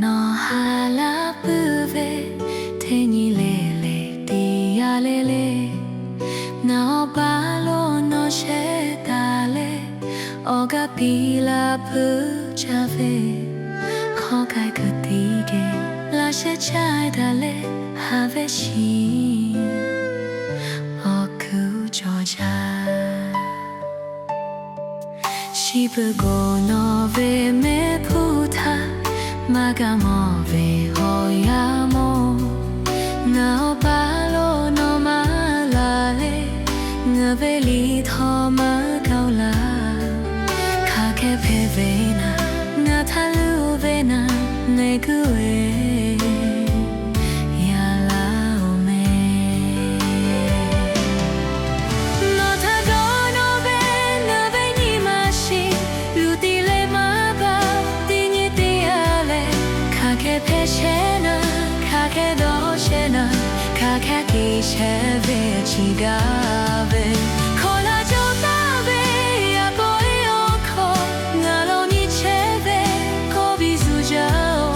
の腹ぶべ手にれれディアレレなおばろのシェダレおがピラプチャベขอไก่คือตีเกลาเชชายดาเลฮาเวชิโอคือจอจาชิบโกโนเวเมพุทา Magamobe hoyamo Nao palo no malale Ngabeli thoma kaula Kake pevena Ngatalu vena Negue Yala ome Nota dono be Nabe ni mashi Lutile maba Dignity Kake peshena, kake doshena, kake kisheve chigave. Kola jotabe, yapoi oko, ngalo ni cheve, kobi sujao.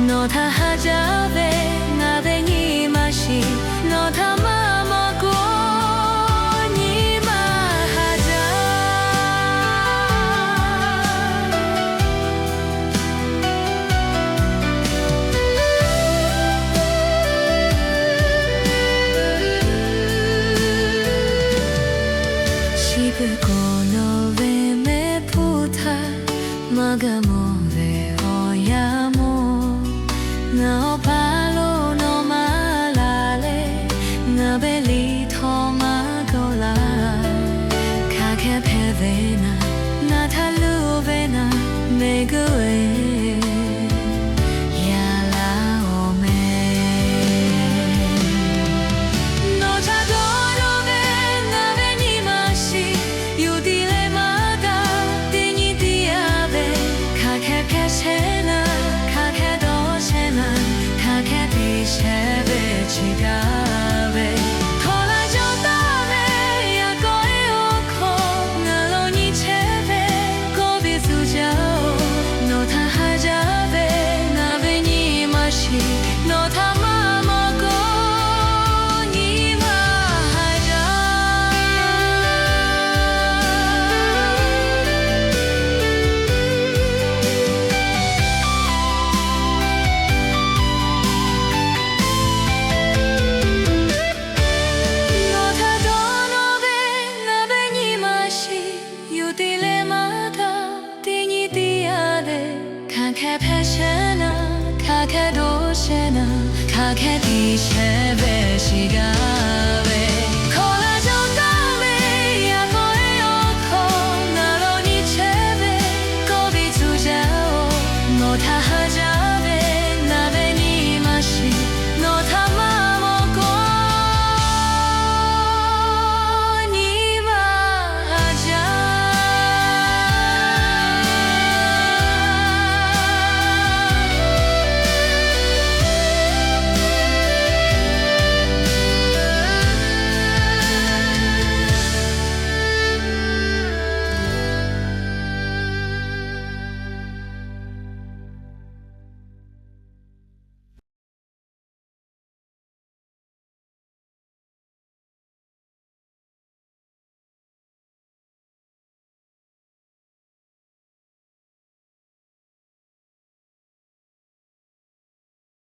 No ta hajave, nabe ni mashi, no ta mamako ni mahaja.この上目ぷたまがもべおやもなおぱろのまられなべりとまごらかけぺべななたるべなめぐえやらおめのちゃどろべなべにましYudile mada dini diabe kake peshena kake doshena kake dishebe chigave Kola jotabe yakoe oko ngalo ni chebe kobi sujao no ta hajabe nabe ni mashi no ta mamako ni mahaja Yudile mada dini diade kake peshena kake doshena kake dishebe shigave